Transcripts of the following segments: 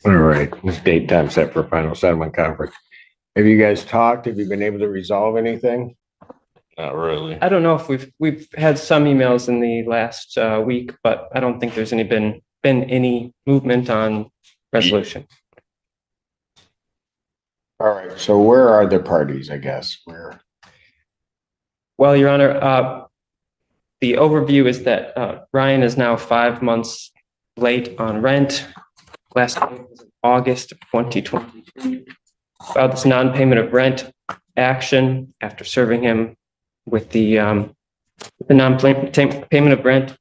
All right, this date time set for final settlement conference. Have you guys talked? Have you been able to resolve anything? Not really. I don't know if we've had some emails in the last week, but I don't think there's been any movement on resolution. All right, so where are the parties, I guess? Where? Well, Your Honor, the overview is that Ryan is now 5 months late on rent. Last payment was in August of 2023. Filed this non-payment of rent action after serving him with the non-payment of rent,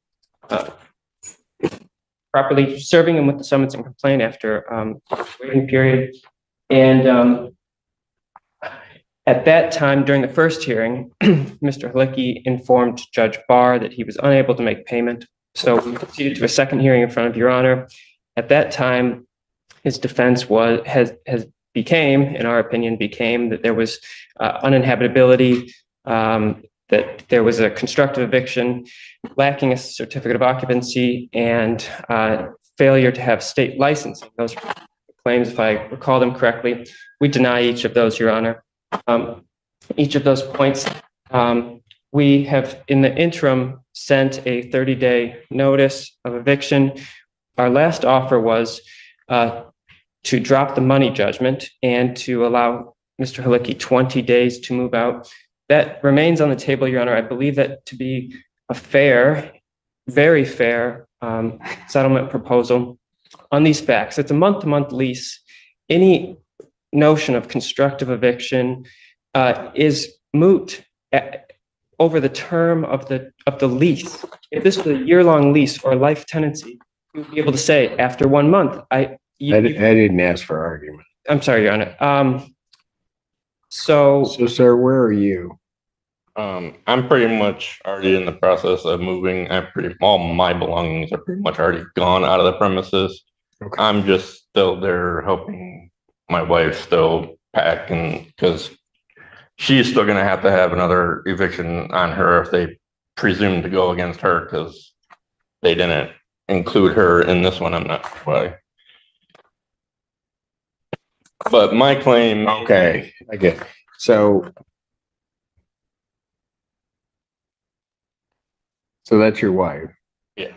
properly serving him with the summons and complaint after waiting period. And at that time, during the first hearing, Mr. Halicki informed Judge Barr that he was unable to make payment. So we proceeded to a second hearing in front of Your Honor. At that time, his defense became, in our opinion, that there was uninhabitability, that there was a constructive eviction, lacking a certificate of occupancy, and failure to have state licensing. Those claims, if I recall them correctly, we deny each of those, Your Honor. Each of those points, we have in the interim sent a 30-day notice of eviction. Our last offer was to drop the money judgment and to allow Mr. Halicki 20 days to move out. That remains on the table, Your Honor. I believe that to be a fair, very fair settlement proposal on these facts. It's a month-to-month lease. Any notion of constructive eviction is moot over the term of the lease. If this was a year-long lease or a life tenancy, we would be able to say after 1 month, I didn't ask for argument. I'm sorry, Your Honor. So, sir, where are you? I'm pretty much already in the process of moving. All my belongings are pretty much already gone out of the premises. Okay. I'm just still there helping my wife still pack, and because she's still going to have another eviction on her if they presume to go against her, because they didn't include her in this one. I'm not sure why. But my claim. Okay, I get it. So that's your wife? Yeah,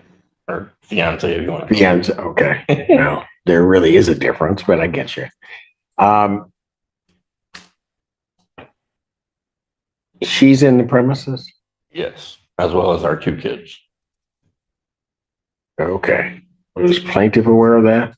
or fiance if you want. Fiance, okay. Well, there really is a difference, but I get you. She's in the premises? Yes, as well as our 2 kids. Okay. Was plaintiff aware of that?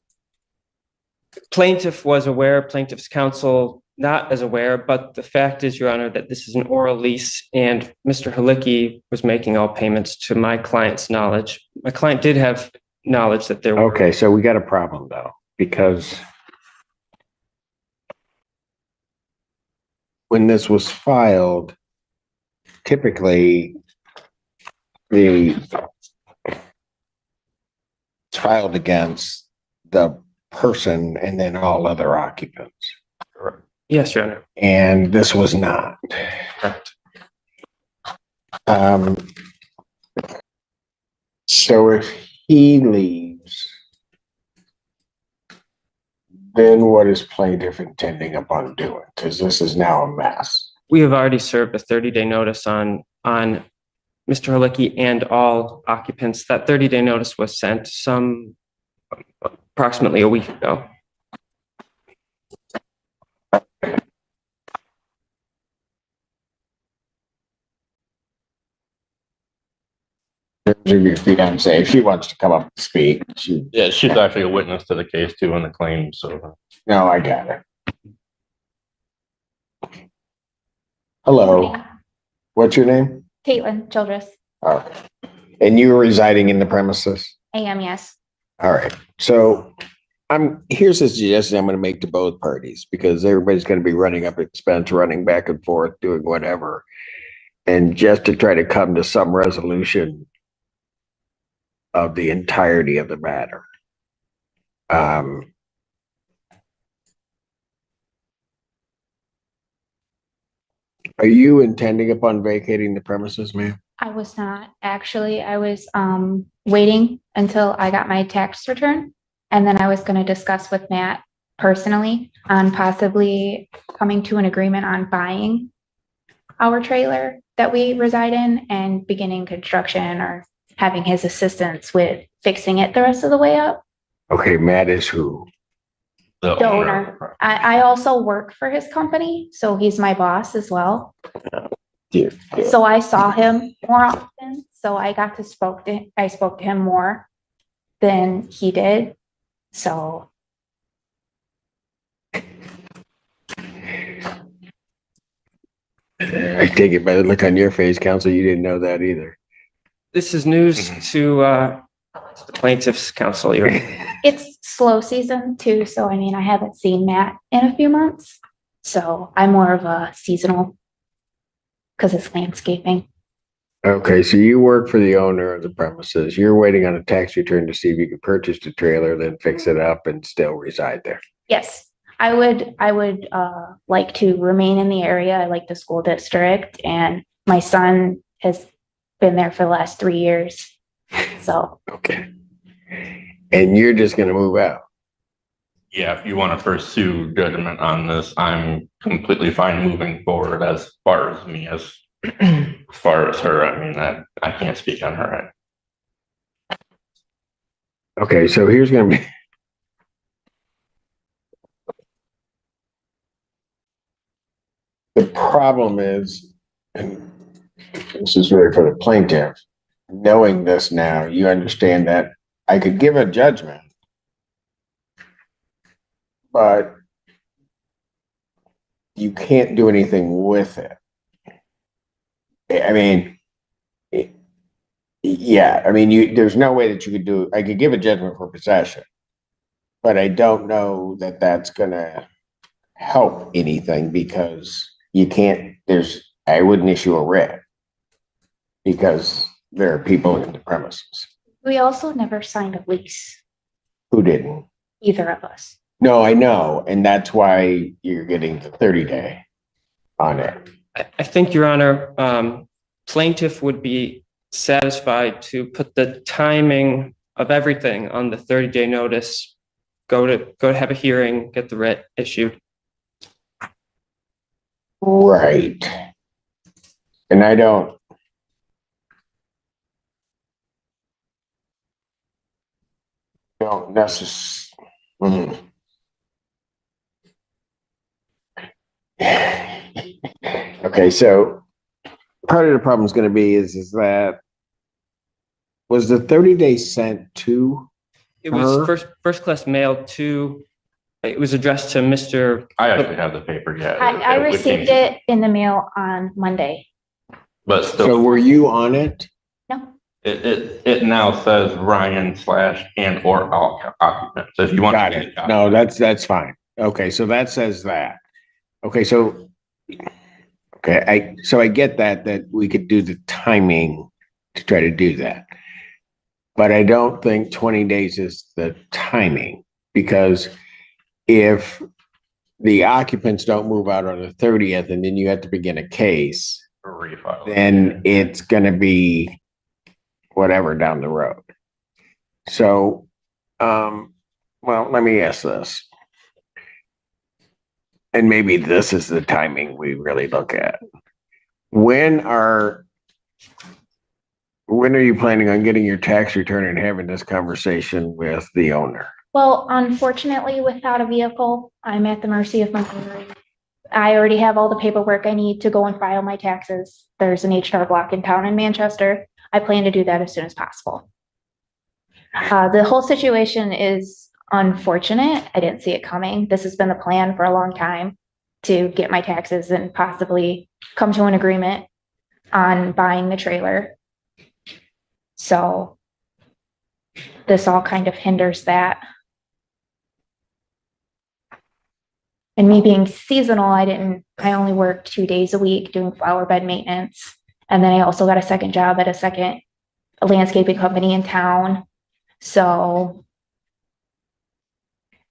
Plaintiff was aware, plaintiff's counsel not as aware, but the fact is, Your Honor, that this is an oral lease and Mr. Halicki was making all payments to my client's knowledge. My client did have knowledge that there were. Okay, so we got a problem though, because when this was filed, typically it's filed against the person and then all other occupants. Correct. Yes, Your Honor. And this was not. Correct. So if he leaves, then what is plaintiff intending upon doing? Because this is now a mess. We have already served a 30-day notice on Mr. Halicki and all occupants. That 30-day notice was sent approximately a week ago. Your fiance, if she wants to come up and speak, she's actually a witness to the case too in the claim. So no, I got it. Hello, what's your name? Caitlin Childress. Oh, and you were residing in the premises? I am, yes. All right. So here's a suggestion I'm going to make to both parties, because everybody's going to be running up expense, running back and forth, doing whatever, and just to try to come to some resolution of the entirety of the matter. Are you intending upon vacating the premises, ma'am? I was not actually. I was waiting until I got my tax return And then I was going to discuss with Matt personally on possibly coming to an agreement on buying our trailer that we reside in and beginning construction or having his assistance with fixing it the rest of the way up. Okay, Matt is who? The The owner. owner. I also work for his company, so he's my boss as well. Dear. So I saw him more often, so I spoke to him more than he did. So I take it by the look on your face, counsel, you didn't know that either. This is news to the plaintiff's counsel. it's slow season too, so I mean I haven't seen Matt in a few months. So I'm more of a seasonal because it's landscaping. Okay, so you work for the owner of the premises. You're waiting on a tax return to see if you can purchase the trailer, then fix it up and still reside there. Yes, I would like to remain in the area. I like the school district, and my son has been there for the last 3 years. So Okay. And you're just gonna move out? Yeah, if you want to pursue judgment on this, I'm completely fine moving forward as far as me, as far as her. I mean, I can't speak on her. Okay, so here's gonna be. The problem is, and this is really for the plaintiff, knowing this now, you understand that I could give a judgment, but you can't do anything with it. I mean, yeah, I mean, there's no way that you could do, I could give a judgment for possession, but I don't know that that's gonna help anything because you can't, I wouldn't issue a writ because there are people in the premises. we also never signed a lease, Who didn't? either of us. No, I know, and that's why you're getting the 30-day on it. I think, Your Honor, plaintiff would be satisfied to put the timing of everything on the 30-day notice, go to have a hearing, get the writ issued. Right. And I don't necessarily. Okay, so part of the problem is going to be is that was the 30-day sent to It was her? first class mail to, it was addressed to Mr. I actually have the paper, yeah. I received it in the mail on Monday. But So still, were you on it? No, it now says Ryan / and or occupant. So if you want Got to it. No, that's fine. Okay, so that says that. Okay, so I get that we could do the timing to try to do that. But I don't think 20 days is the timing because if the occupants don't move out on the 30th and then you have to begin a case, refile. then it's going to be whatever down the road. So, well, let me ask this. And maybe this is the timing we really look at. When are you planning on getting your tax return and having this conversation with the owner? well, unfortunately, without a vehicle, I'm at the mercy of my notary. I already have all the paperwork I need to go and file my taxes. There's an HR block in town in Manchester. I plan to do that as soon as possible. The whole situation is unfortunate. I didn't see it coming. This has been the plan for a long time to get my taxes and possibly come to an agreement on buying the trailer. So this all kind of hinders that. And me being seasonal, I only worked 2 days a week doing flower bed maintenance. And then I also got a second job at a landscaping company in town. So,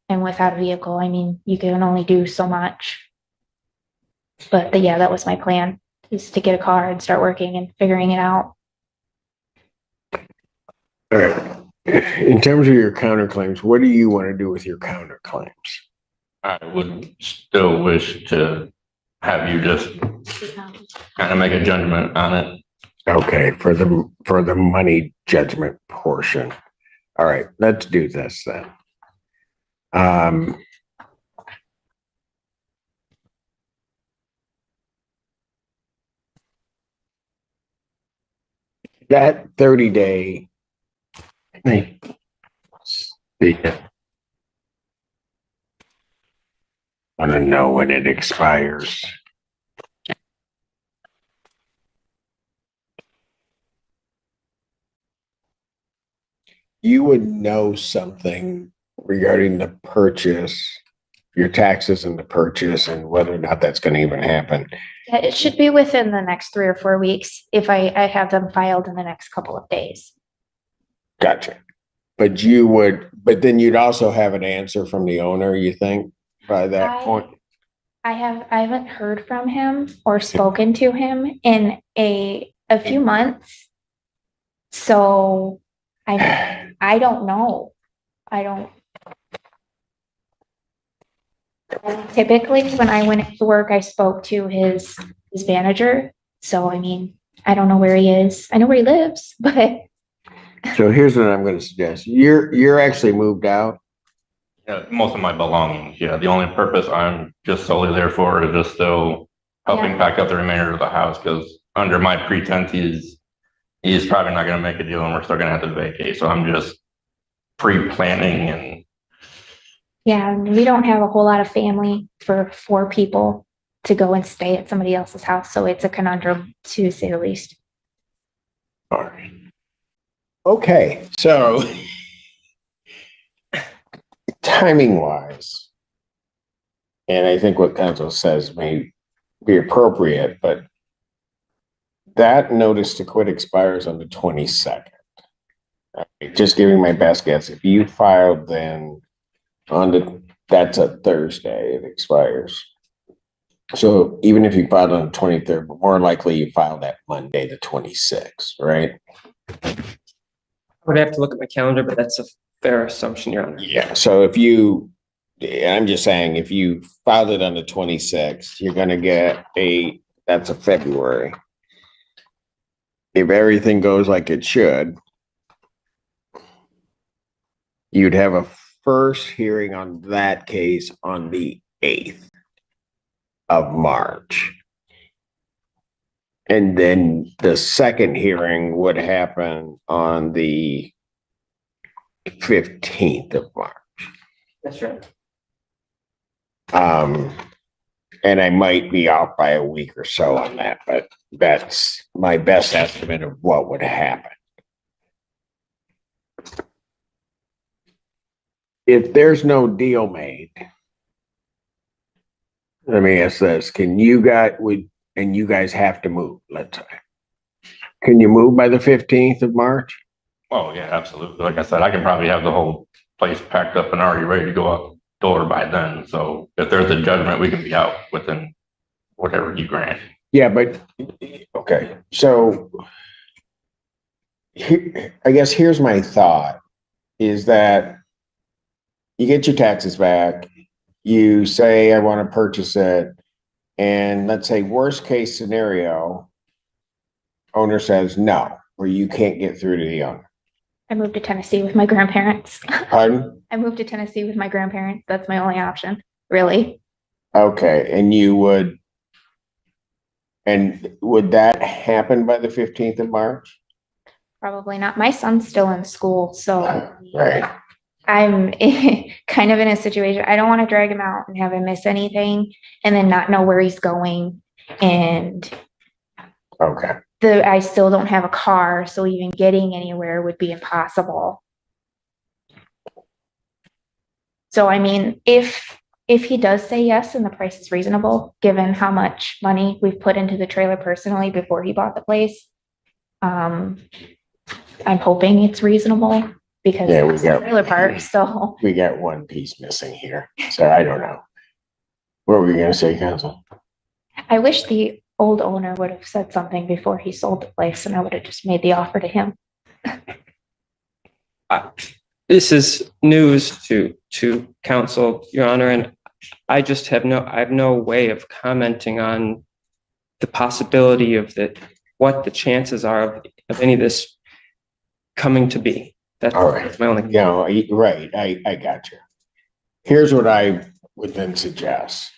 and without a vehicle, I mean, you can only do so much. But yeah, that was my plan, is to get a car and start working and figuring it out. All right. In terms of your counterclaims, what do you want to do with your counterclaims? I would still wish to have you just kind of make a judgment on it. Okay, for the money judgment portion. All right, let's do this then. That 30-day. I want to know when it expires. You would know something regarding the purchase, your taxes and the purchase, and whether or not that's going to even happen. Yeah, it should be within the next 3 or 4 weeks if I have them filed in the next couple of days. Gotcha. But then you'd also have an answer from the owner, you think, by that point? I haven't heard from him or spoken to him in a few months. So I don't know. Typically, when I went to work, I spoke to his manager. So, I mean, I don't know where he is. I know where he lives, but So here's what I'm going to suggest. You're actually moved out. Yeah, most of my belongings. Yeah, the only purpose I'm just solely there for is just still helping Yeah. pack up the remainder of the house, because under my pretense, he's probably not going to make a deal, and we're still going to have to vacate. So I'm just pre-planning and. yeah, we don't have a whole lot of family for 4 people to go and stay at somebody else's house. So it's a conundrum, to say the least. All right. Okay, so timing wise, and I think what council says may be appropriate, but that notice to quit expires on the 22nd. Just giving my best guess. If you filed then that's a Thursday, it expires. So even if you filed on the 23rd, but more likely you filed that Monday, the 26th, right? I would have to look at my calendar, but that's a fair assumption, Your Honor. Yeah, so I'm just saying, if you filed it on the 26th, you're gonna get that's a February. If everything goes like it should, you'd have a first hearing on that case on the 8th of March. And then the second hearing would happen on the 15th of March. That's right. And I might be off by a week or so on that, but that's my best estimate of what would happen. If there's no deal made, let me ask this, and you guys have to move, let's say. Can you move by the 15th of March? Oh yeah, absolutely. Like I said, I can probably have the whole place packed up and already ready to go out door by then. So if there's a judgment, we can be out within whatever you grant. Yeah, but, okay, so I guess here's my thought, is that you get your taxes back, you say, I want to purchase it, and let's say worst case scenario, owner says no, or you can't get through to the owner. I moved to Tennessee with my grandparents. Pardon? I moved to Tennessee with my grandparents. That's my only option, really. Okay, and would that happen by the 15th of March? Probably not. My son's still in school, so Right. I'm kind of in a situation. I don't want to drag him out and have him miss anything and then not know where he's going. And Okay. I still don't have a car, so even getting anywhere would be impossible. So, I mean, if he does say yes and the price is reasonable, given how much money we've put into the trailer personally before he bought the place, I'm hoping it's reasonable because Yeah, it's a trailer park. So we got one piece missing here, so I don't know. What were you gonna say, council? I wish the old owner would have said something before he sold the place, and I would have just made the offer to him. This is news to council, Your Honor, and I just have no way of commenting on the possibility of what the chances are of any of this coming to be. That's All right. my only. Yeah, right. I got you. Here's what I would then suggest.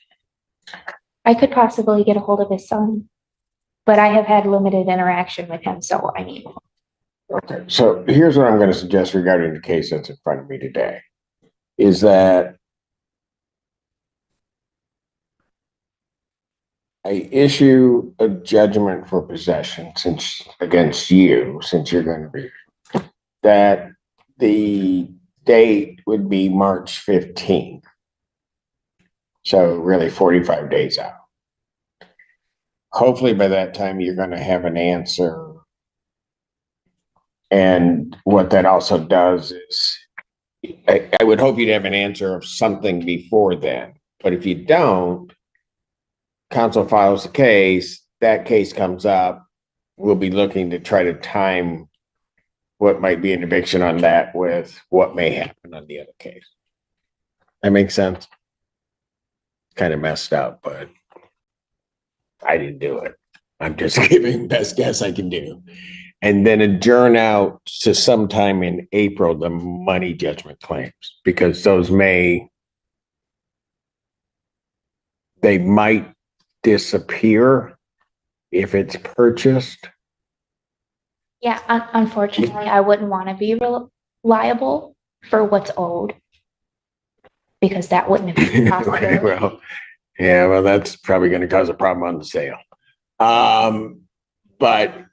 I could possibly get a hold of his son, but I have had limited interaction with him, so I mean. Okay, so here's what I'm going to suggest regarding the case that's in front of me today, is that I issue a judgment for possession against you, since you're going to be, that the date would be March 15th. So really 45 days out. Hopefully by that time you're going to have an answer. And what that also does is, I would hope you'd have an answer of something before then. But if you don't, council files the case, that case comes up, we'll be looking to try to time what might be an eviction on that with what may happen on the other case. That makes sense? Kind of messed up, but I didn't do it. I'm just giving best guess I can do. And then adjourn out to sometime in April, the money judgment claims, because those they might disappear if it's purchased. Yeah, unfortunately, I wouldn't want to be liable for what's owed, because that wouldn't have been possible. Well, that's probably going to cause a problem on the sale. But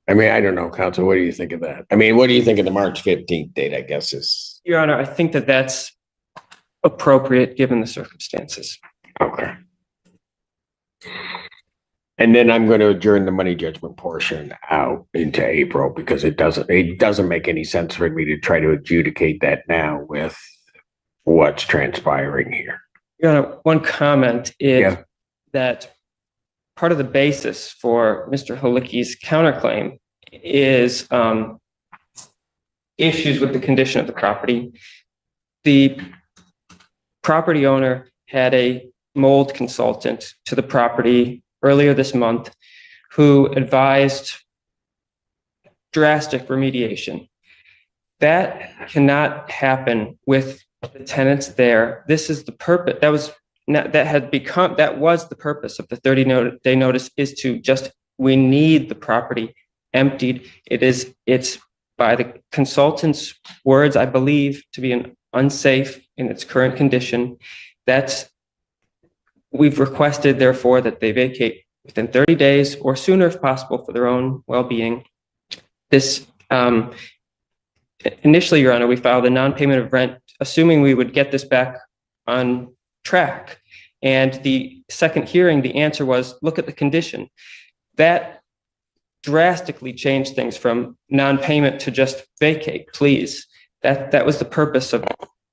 I mean, I don't know, counsel, what do you think of that? I mean, what do you think of the March 15th date, I guess is? Your Honor, I think that's appropriate given the circumstances. Okay. And then I'm going to adjourn the money judgment portion out into April, because it doesn't make any sense for me to try to adjudicate that now with what's transpiring here. Your Honor, one comment is that part of the basis for Mr. Halicki's counterclaim is issues with the condition of the property. The property owner had a mold consultant to the property earlier this month who advised drastic remediation. That cannot happen with the tenants there. This is the purpose. That was the purpose of the 30-day notice, is to just, we need the property emptied. It's by the consultant's words, I believe, to be unsafe in its current condition. We've requested, therefore, that they vacate within 30 days or sooner if possible for their own well-being. This, initially, Your Honor, we filed a non-payment of rent, assuming we would get this back on track. And the second hearing, the answer was, look at the condition. That drastically changed things from non-payment to just vacate, please. That was the purpose of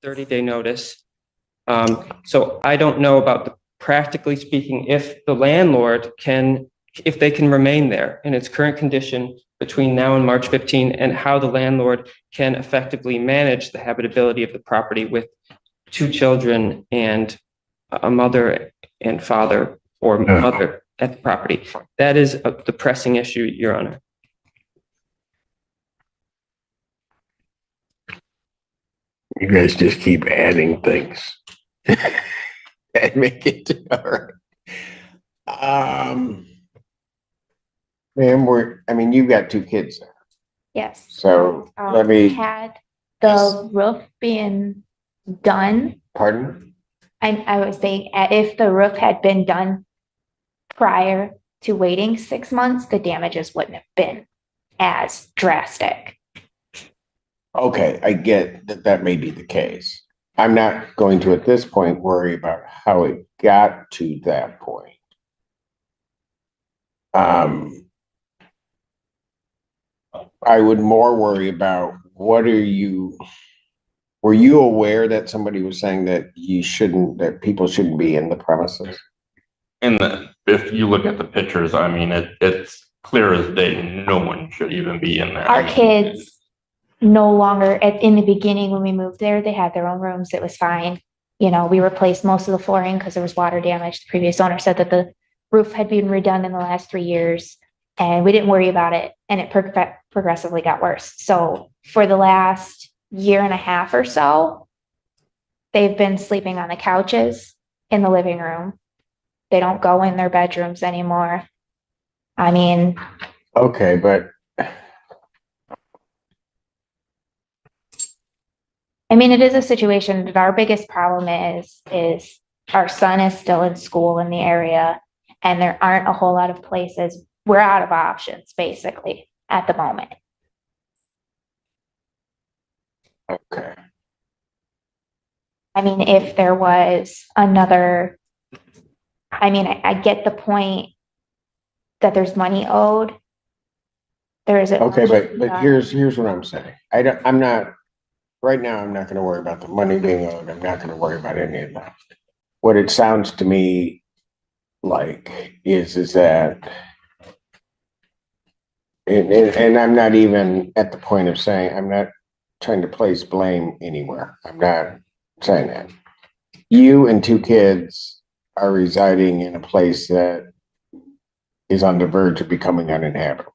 30-day notice. So I don't know about practically speaking, if the landlord if they can remain there in its current condition between now and March 15, and how the landlord can effectively manage the habitability of the property with 2 children and a mother and father, or mother at the property. That is the pressing issue, Your Honor. You guys just keep adding things and make it all right. Man, you've got 2 kids there. Yes. So let me. Had the roof been done. Pardon? I was saying, if the roof had been done prior to waiting 6 months, the damages wouldn't have been as drastic. Okay, I get that may be the case. I'm not going to, at this point, worry about how it got to that point. I would more worry about were you aware that somebody was saying that that people shouldn't be in the premises? If you look at the pictures, I mean, it's clear as day, no one should even be in there. Our kids no longer, in the beginning when we moved there, they had their own rooms. It was fine. You know, we replaced most of the flooring because there was water damage. The previous owner said that the roof had been redone in the last 3 years and we didn't worry about it. And it progressively got worse. So for the last year and a half or so, they've been sleeping on the couches in the living room. They don't go in their bedrooms anymore. I mean, Okay, but it is a situation that our biggest problem is our son is still in school in the area and there aren't a whole lot of places. We're out of options basically at the moment. okay. If there was another, I get the point that there's money owed. There is. Okay, but here's what I'm saying. I'm not, right now, I'm not gonna worry about the money being owed. I'm not gonna worry about any of that. What it sounds to me like is that, and I'm not even at the point of saying, I'm not trying to place blame anywhere. I'm not saying that. You and 2 kids are residing in a place that is on the verge of becoming uninhabitable.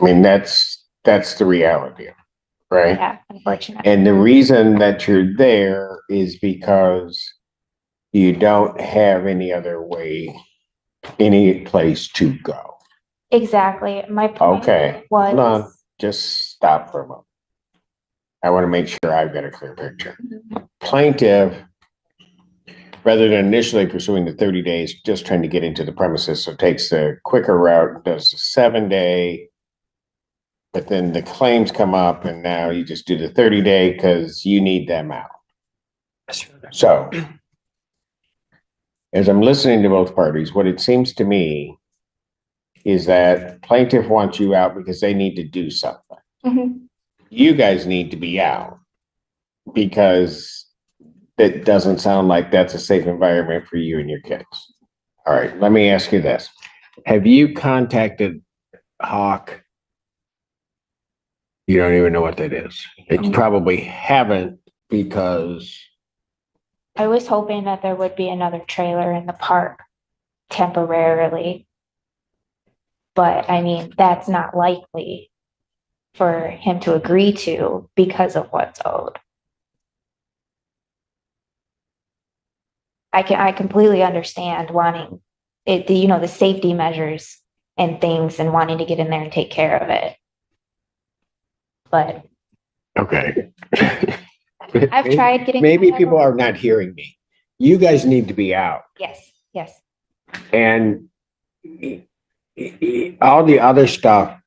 That's the reality of it, right? Yeah, unfortunately. And the reason that you're there is because you don't have any other way, any place to go. Exactly. My point Okay, hold on, was, just stop for a moment. I want to make sure I've got a clear picture. Plaintiff, rather than initially pursuing the 30 days, just trying to get into the premises, so takes the quicker route, does the 7-day, but then the claims come up and now you just do the 30-day because you need them out. So as I'm listening to both parties, what it seems to me is that plaintiff wants you out because they need to do something. Mhm. You guys need to be out because it doesn't sound like that's a safe environment for you and your kids. All right, let me ask you this. Have you contacted Hawk? You don't even know what that is. You probably haven't because I was hoping that there would be another trailer in the park temporarily. But that's not likely for him to agree to because of what's owed. I completely understand wanting it, the safety measures and things and wanting to get in there and take care of it. But okay. I've tried getting. Maybe people are not hearing me. You guys need to be out. Yes. And all the other stuff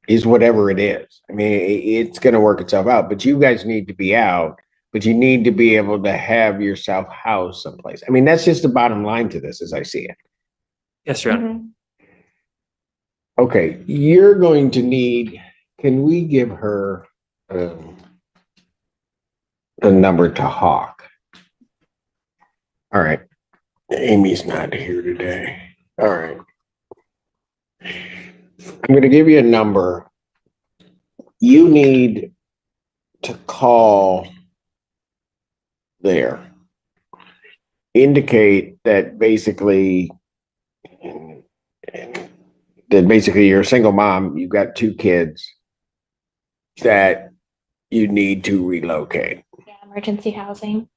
is whatever it is. It's going to work itself out, but you guys need to be out, but you need to be able to have yourself housed someplace. That's just the bottom line to this as I see it. Yes, Your Honor. Okay, you're going to need, can we give her the number to Hawk? All right. Amy's not here today. All right. I'm going to give you a number. You need to call there. Indicate that basically you're a single mom, you've got 2 kids, that you need to relocate. Yeah, emergency housing.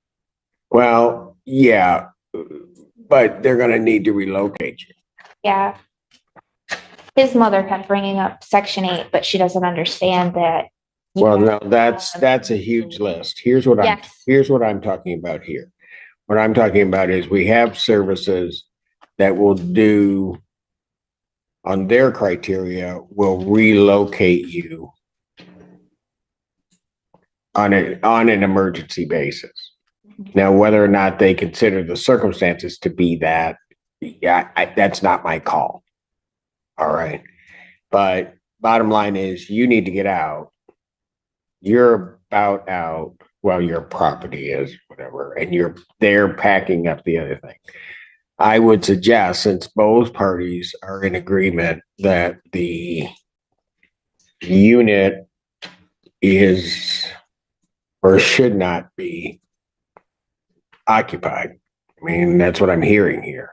Well, yeah, but they're going to need to relocate you. Yeah. His mother kept bringing up Section 8, but she doesn't understand that. Well, no, that's a huge list. Here's what I'm talking about here. What I'm talking about is we have services that will do, on their criteria, will relocate you on an emergency basis. Now, whether or not they consider the circumstances to be that, that's not my call. All right. But bottom line is you need to get out. You're about out. Well, your property is whatever, and you're there packing up the other thing. I would suggest, since both parties are in agreement that the unit is or should not be occupied. I mean, that's what I'm hearing here.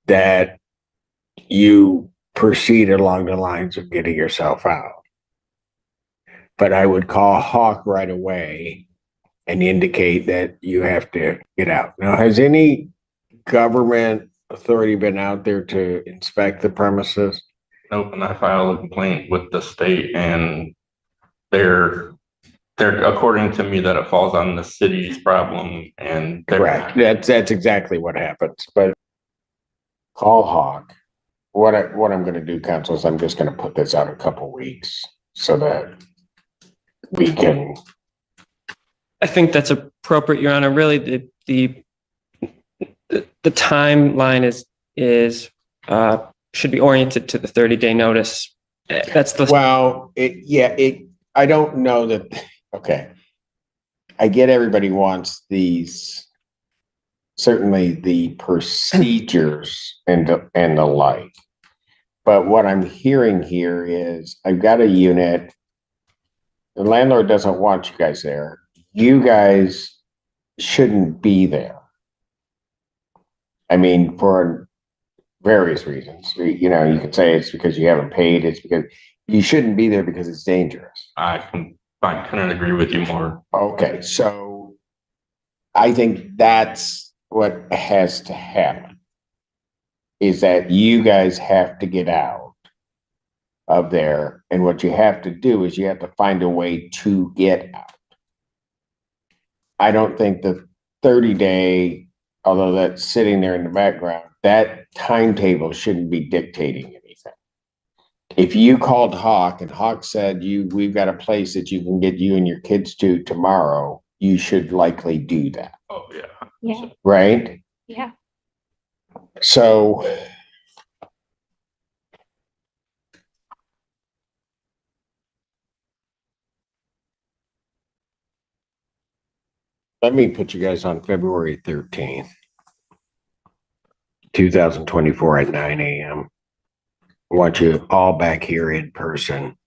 That you proceed along the lines of getting yourself out. But I would call Hawk right away and indicate that you have to get out. Now, has any government authority been out there to inspect the premises? Nope, and I filed a complaint with the state, and they're according to me that it falls on the city's problem, and Correct. That's exactly what happens. But call Hawk. What I'm going to do, council, is I'm just going to put this out a couple weeks so that we can. I think that's appropriate, Your Honor. Really, the timeline should be oriented to the 30-day notice. That's the Well, I don't know that. Okay, I get everybody wants these, certainly the procedures and the like. But what I'm hearing here is I've got a unit. The landlord doesn't want you guys there. You guys shouldn't be there. I mean, for various reasons. You know, you could say it's because you haven't paid. It's because you shouldn't be there because it's dangerous. I couldn't agree with you more. Okay, so I think that's what has to happen. Is that you guys have to get out of there. And what you have to do is you have to find a way to get out. I don't think the 30-day, although that's sitting there in the background, that timetable shouldn't be dictating anything. If you called Hawk and Hawk said we've got a place that you can get you and your kids to tomorrow, you should likely do that. Oh yeah. Yeah. Right? Yeah. So let me put you guys on February 13th, 2024 at 9 a.m. I want you all back here in person.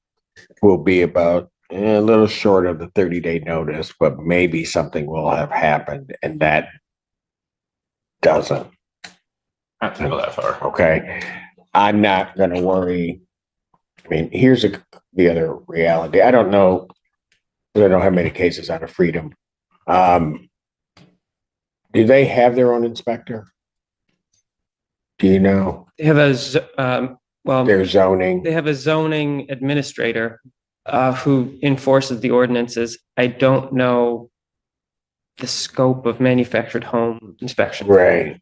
We'll be about a little short of the 30-day notice, but maybe something will have happened and that doesn't. I have to go that far. Okay. I'm not going to worry. I mean, here's the other reality. I don't know. I don't have many cases out of Freedom. Do they have their own inspector? Do you know? they have Their zoning? they have a zoning administrator who enforces the ordinances. I don't know the scope of manufactured home inspection. Right.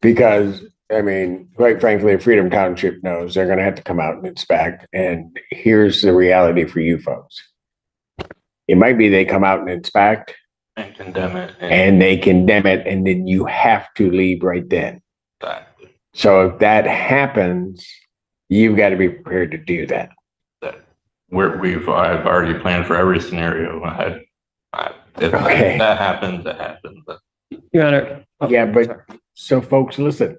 Because, I mean, quite frankly, Freedom Township knows they're going to have to come out and inspect. And here's the reality for you folks. It might be they come out and inspect And condemn it. and they condemn it, and then you have to leave right then. Exactly. So if that happens, you've got to be prepared to do that. I've already planned for every scenario. If Okay. that happens, that happens. But Your Honor. Yeah, but sorry. so folks, listen.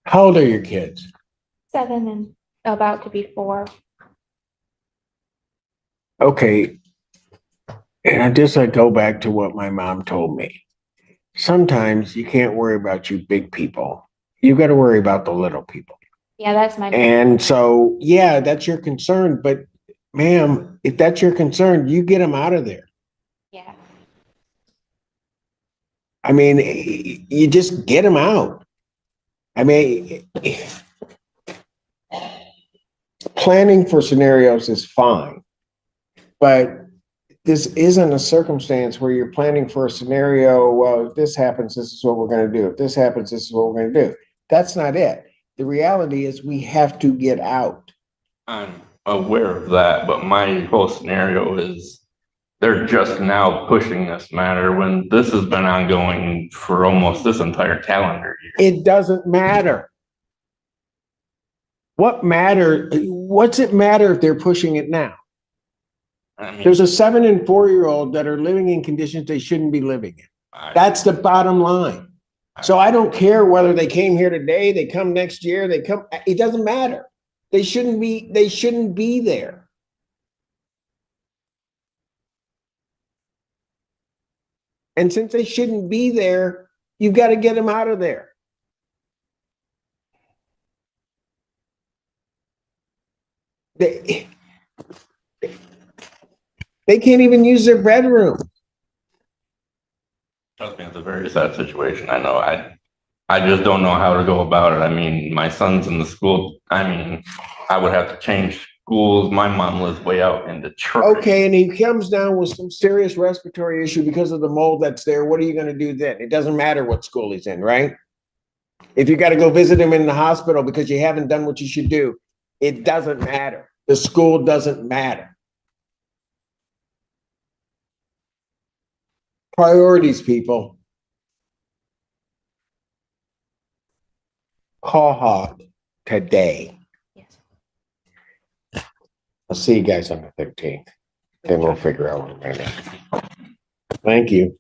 How old are your kids? 7 and about to be 4. Okay. And I go back to what my mom told me. Sometimes you can't worry about you big people. You've got to worry about the little people. Yeah, that's my. And so, yeah, that's your concern. But ma'am, if that's your concern, you get them out of there. Yeah. I mean, you just get them out. I mean, planning for scenarios is fine, but this isn't a circumstance where you're planning for a scenario. Well, if this happens, this is what we're going to do. If this happens, this is what we're going to do. That's not it. The reality is we have to get out. I'm aware of that, but my whole scenario is they're just now pushing this matter when this has been ongoing for almost this entire calendar year. It doesn't matter. What's it matter if they're pushing it now? I mean, There's a 7 and 4-year-old that are living in conditions they shouldn't be living in. That's the bottom line. So I don't care whether they came here today, they come next year, they come, it doesn't matter. They shouldn't be there. And since they shouldn't be there, you've got to get them out of there. They can't even use their bedroom. Trust me, it's a very sad situation. I know. I just don't know how to go about it. I mean, my son's in the school. I mean, I would have to change schools. My mom lives way out in Detroit. Okay, and he comes down with some serious respiratory issue because of the mold that's there. What are you going to do then? It doesn't matter what school he's in, right? If you got to go visit him in the hospital because you haven't done what you should do, it doesn't matter. The school doesn't matter. Priorities, people. Call Hog today. Yes. I'll see you guys on the 13th. Then we'll figure out what we're going to do. Thank you.